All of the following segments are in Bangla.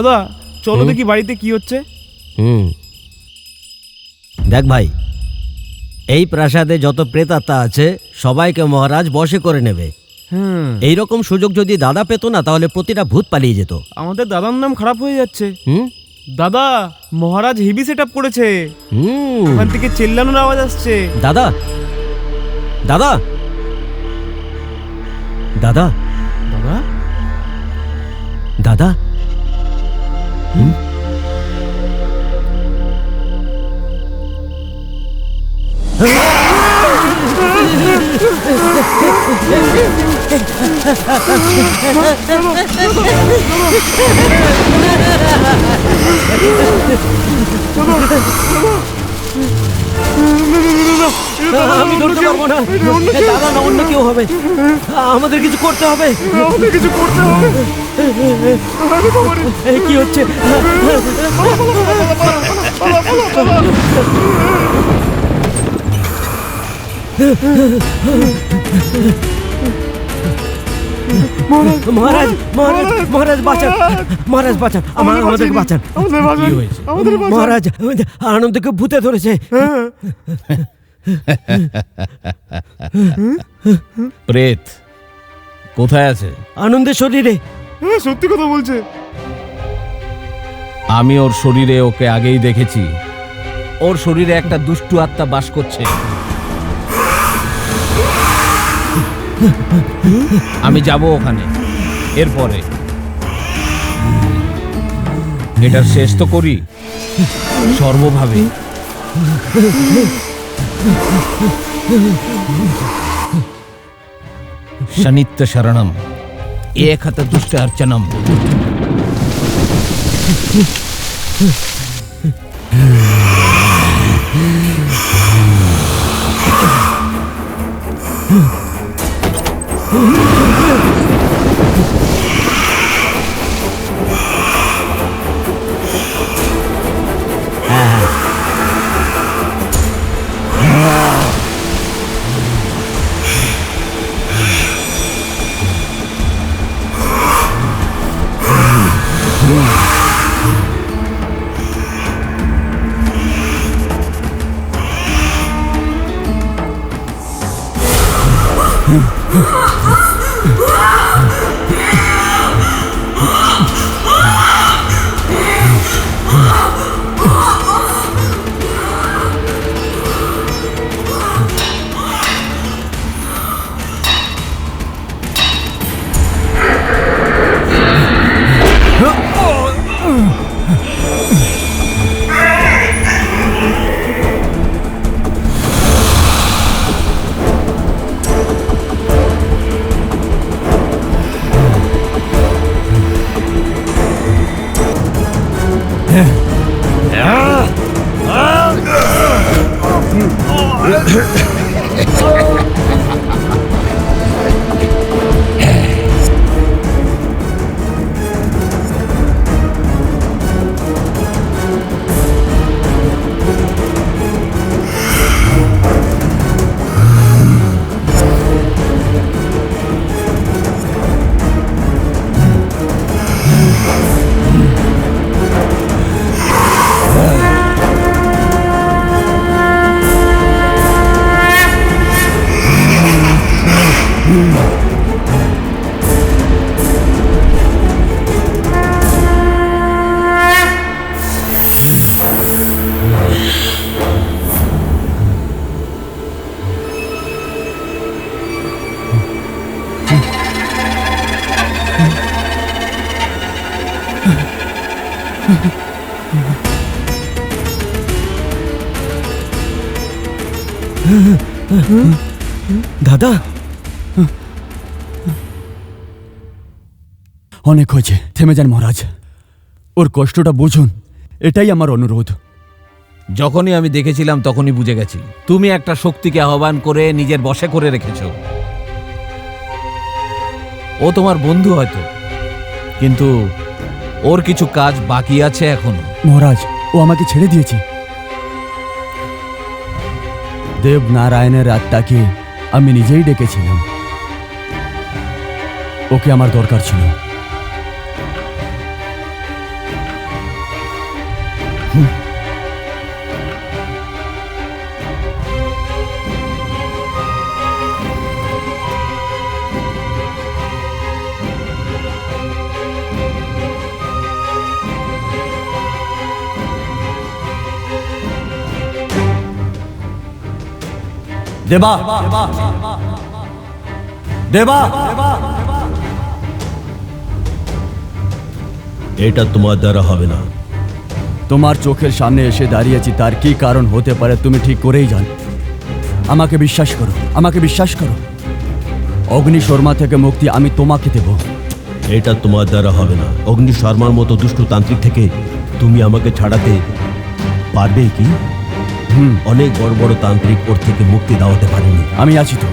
দাদা চলো দেখি বাড়িতে কি হচ্ছে। দেখ ভাই, এই প্রাসাদে যত প্রেতাত্মা আছে সবাইকে মহারাজ বশে করে নেবে। এইরকম সুযোগ যদি দাদা পেত না তাহলে প্রতিটা ভূত পালিয়ে যেত। আমাদের দাদার নাম খারাপ হয়ে যাচ্ছে। দাদা মহারাজ হেভি সেট আপ করেছে। ওখান থেকে চেল্লানোর আওয়াজ আসছে। দাদা দাদা দাদা দাদা দাদা আমি ধরতে পারবো না। দাদা না অন্য কেউ হবে। আমাদের কিছু করতে হবে। কি হচ্ছে? মহারাজ মহারাজ মহারাজ বাঁচান, মহারাজ বাঁচান, আমাদেরকে বাঁচান। মহারাজ আনন্দকে ভূতে ধরেছে। প্রেত কোথায় আছে? আনন্দের শরীরে। সত্যি কথা বলছে। আমি ওর শরীরে ওকে আগেই দেখেছি। ওর শরীরে একটা দুষ্টু আত্মা বাস করছে। আমি যাব ওখানে। এরপরে এটার শেষ তো করি সর্বভাবে। শনিত্য শরণম এক হাত দুষ্ট অর্চনম। দাদা অনেক হয়েছে, থেমে যান মহারাজ। ওর কষ্টটা বুঝুন, এটাই আমার অনুরোধ। যখনই আমি দেখেছিলাম তখনই বুঝে গেছি তুমি একটা শক্তিকে আহ্বান করে নিজের বশে করে রেখেছ। ও তোমার বন্ধু হয়তো, কিন্তু ওর কিছু কাজ বাকি আছে এখনো। মহারাজ ও আমাকে ছেড়ে দিয়েছে। দেবনারায়ণের আত্মাকে আমি নিজেই ডেকেছিলাম। ওকে আমার দরকার ছিল। দেবা দেবা এটা তোমার দ্বারা হবে না। তোমার চোখের সামনে এসে দাঁড়িয়েছি, তার কি কারণ হতে পারে তুমি ঠিক করেই জানো। আমাকে বিশ্বাস করো, আমাকে বিশ্বাস করো। অগ্নি শর্মা থেকে মুক্তি আমি তোমাকে দেব। এটা তোমার দ্বারা হবে না। অগ্নি শর্মার মতো দুষ্ট তান্ত্রিক থেকে তুমি আমাকে ছাড়াতে পারবে কি? অনেক বড় বড় তান্ত্রিক ওর থেকে মুক্তি দাওয়াতে পারেনি। আমি আছি তো,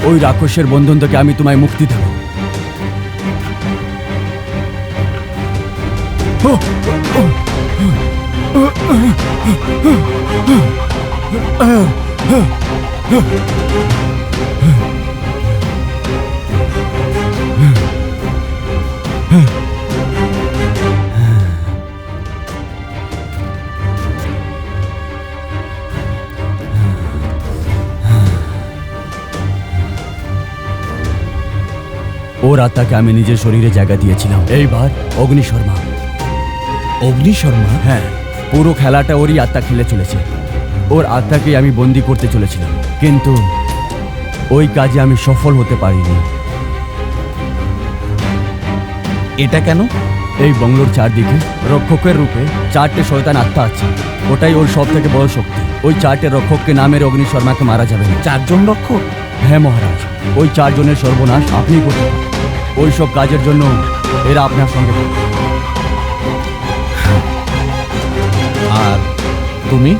ওই রাক্ষসের বন্ধন থেকে আমি তোমায় মুক্তি দেব। ওর আত্মাকে আমি নিজের শরীরে জায়গা দিয়েছিলাম। এইবার অগ্নি শর্মা। অগ্নি শর্মা? হ্যাঁ, পুরো খেলাটা ওরই আত্মা খেলে চলেছে। ওর আত্মাকে আমি বন্দি করতে চলেছিলাম, কিন্তু ওই কাজে আমি সফল হতে পারিনি। এটা কেন? এই বাংলোর চারদিকে রক্ষকের রূপে 4টে শয়তান আত্মা আছে। ওটাই ওর সব থেকে বড় শক্তি। ওই 4টে রক্ষককে না মেরে অগ্নি শর্মাকে মারা যাবে না। 4 জন রক্ষক? হ্যাঁ মহারাজ, ওই 4 জনের সর্বনাশ আপনি করতে পারেন। ওই সব কাজের জন্য এরা আপনার সঙ্গে থাকবে। আর তুমি?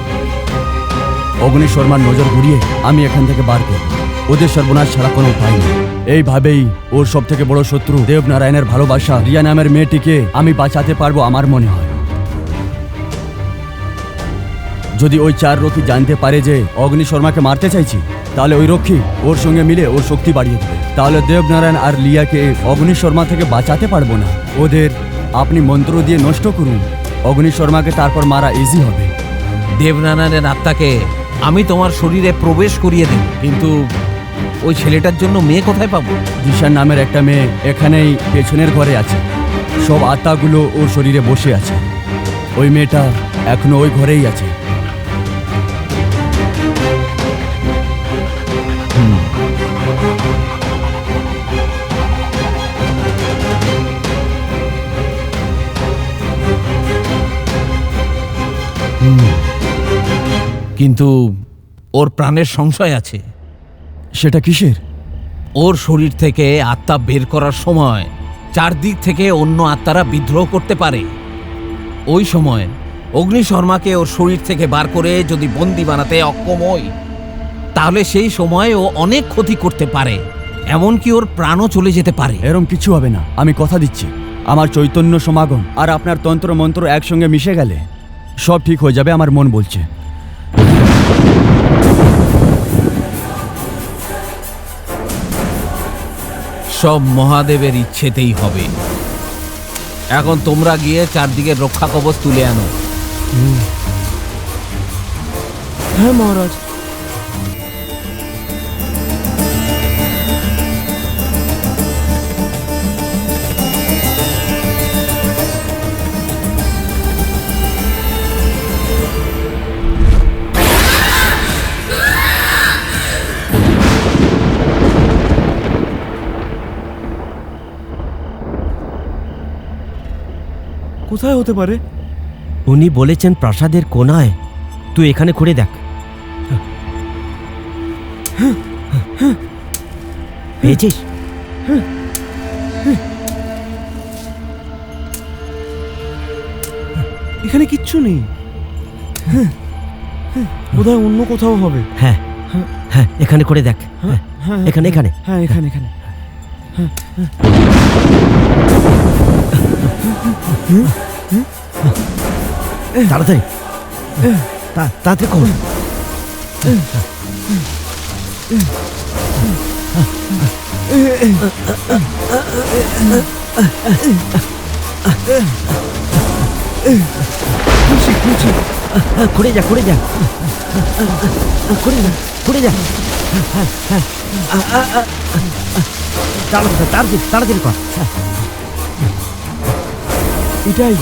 অগ্নি শর্মার নজর ঘুরিয়ে আমি এখান থেকে বার করব। ওদের সর্বনাশ ছাড়া কোনো উপায় নেই। এইভাবেই ওর সব থেকে বড় শত্রু দেবনারায়ণের ভালোবাসা রিয়া নামের মেয়েটিকে আমি বাঁচাতে পারবো আমার মনে হয়। যদি ওই 4 রক্ষী জানতে পারে যে অগ্নি শর্মাকে মারতে চাইছি, তাহলে ওই রক্ষী ওর সঙ্গে মিলে ওর শক্তি বাড়িয়ে দেবে। তাহলে দেবনারায়ণ আর লিয়াকে অগ্নি শর্মা থেকে বাঁচাতে পারবো না। ওদের আপনি মন্ত্র দিয়ে নষ্ট করুন, অগ্নি শর্মাকে তারপর মারা ইজি হবে। দেবনারায়ণের আত্মাকে আমি তোমার শরীরে প্রবেশ করিয়ে দেব, কিন্তু ওই ছেলেটার জন্য মেয়ে কোথায় পাবো? দিশার নামের একটা মেয়ে এখানেই পেছনের ঘরে আছে। সব আত্মাগুলো ওর শরীরে বসে আছে। ওই মেয়েটা এখনো ওই ঘরেই আছে। কিন্তু ওর প্রাণের সংশয় আছে। সেটা কিসের? ওর শরীর থেকে আত্মা বের করার সময় চারদিক থেকে অন্য আত্মারা বিদ্রোহ করতে পারে। ওই সময় অগ্নি শর্মাকে ওর শরীর থেকে বার করে যদি বন্দি বানাতে অক্ষম হই, তাহলে সেই সময় ও অনেক ক্ষতি করতে পারে, এমনকি ওর প্রাণও চলে যেতে পারে। এরম কিছু হবে না, আমি কথা দিচ্ছি। আমার চৈতন্য সমাগম আর আপনার তন্ত্র মন্ত্র একসঙ্গে মিশে গেলে সব ঠিক হয়ে যাবে, আমার মন বলছে। সব মহাদেবের ইচ্ছেতেই হবে। এখন তোমরা গিয়ে চারদিকে রক্ষা কবচ তুলে আনো। হ্যাঁ মহারাজ। কোথায় হতে পারে? উনি বলেছেন প্রাসাদের কোনায়। তুই এখানে খুঁড়ে দেখ। পেয়েছিস? এখানে কিচ্ছু নেই। বোধহয় অন্য কোথাও হবে। হ্যাঁ হ্যাঁ, এখানে করে দেখ। এখানে এখানে হ্যাঁ এখানে এখানে। তাড়াতাড়ি তাড়াতাড়ি কর। খুঁড়ে যা খুঁড়ে যা খুঁড়ে যা খুঁড়ে যা তাড়াতাড়ি তাড়াতাড়ি কর। এটাই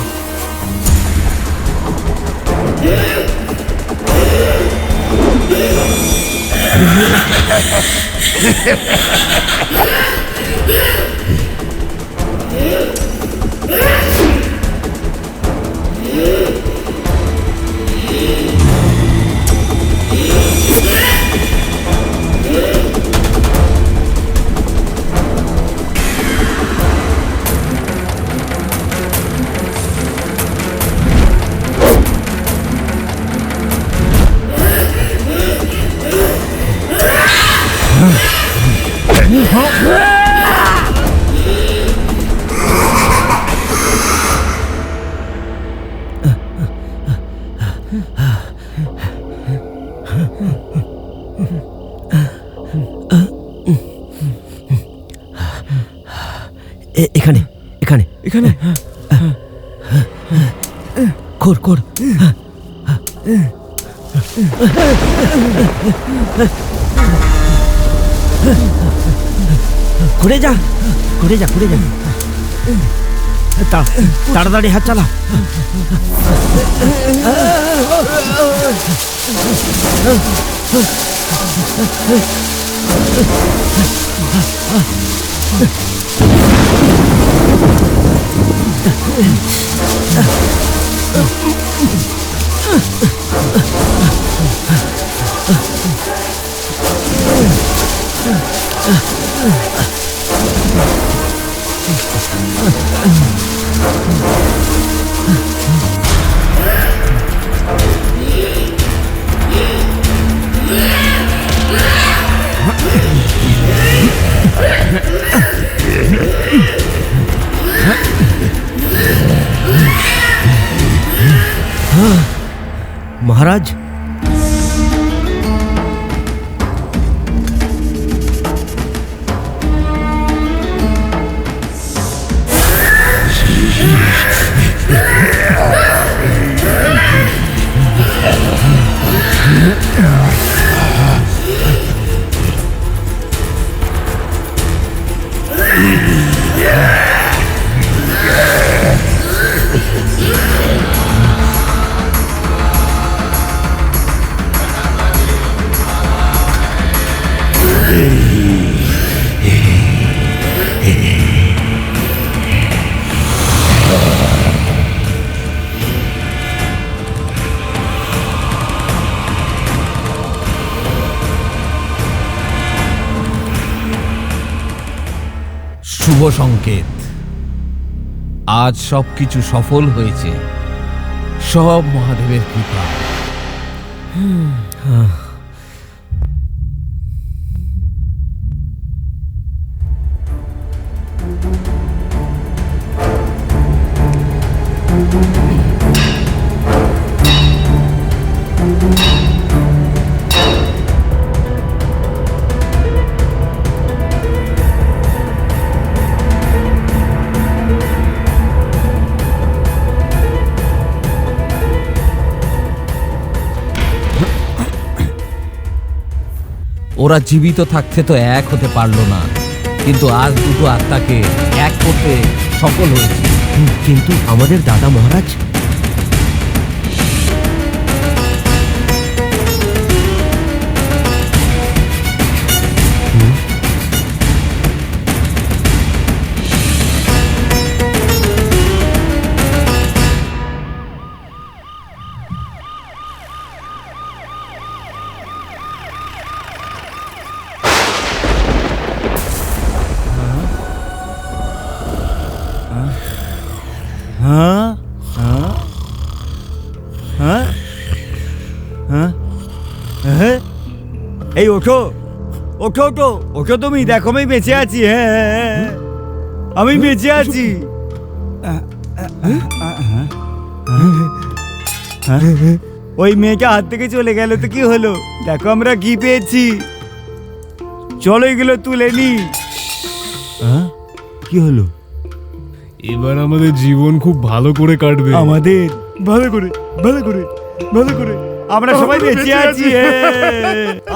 এখানে এখানে এখানে কর কর ঘুরে যা ঘুরে যা ঘুরে যা তাড়াতাড়ি হাত চালা। মহারাজ শুভ সংকেত। আজ সবকিছু সফল হয়েছে, সব মহাদেবের কৃপা। ওরা জীবিত থাকতে তো এক হতে পারলো না, কিন্তু আজ দুটো আত্মাকে এক করতে সফল হয়েছে। কিন্তু আমাদের দাদা মহারাজ এই ওঠো ওঠো ওঠো ওঠো, তুমি দেখো আমি বেঁচে আছি। হ্যাঁ আমি বেঁচে আছি। ওই মেয়েটা হাত থেকে চলে গেল তো কি হলো, দেখো আমরা কি পেয়েছি। চলো এগুলো তুলে নি। কি হলো? এবার আমাদের জীবন খুব ভালো করে কাটবে। আমাদের ভালো করে ভালো করে ভালো করে আমরা সবাই বেঁচে আছি,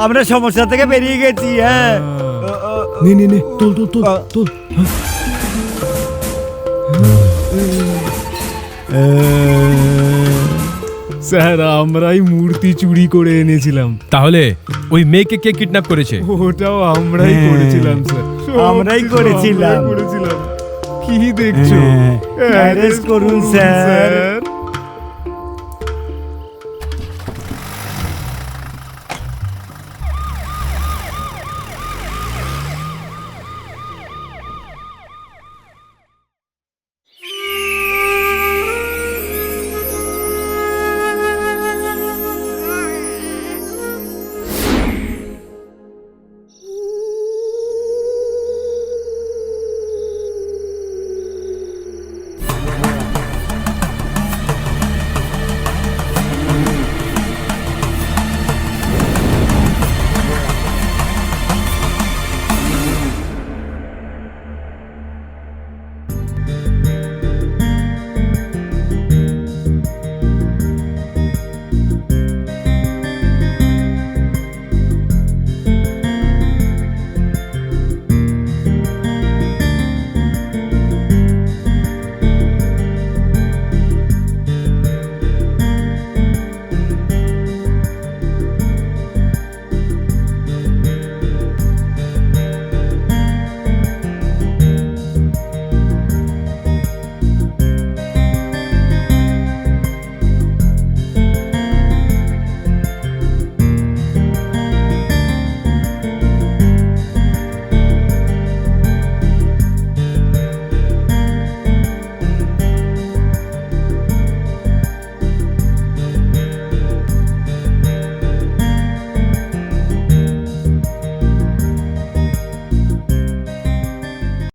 আমরা সমস্যা থেকে বেরিয়ে গেছি। হ্যাঁ, নে নে নে তোল তোল তোল তোল। স্যার আমরাই মূর্তি চুরি করে এনেছিলাম। তাহলে ওই মেয়েকে কে কিডন্যাপ করেছে? ওটাও আমরাই করেছিলাম স্যার, আমরাই করেছিলাম। করেছিলাম। কি দেখছো? অ্যারেস্ট করুন স্যার।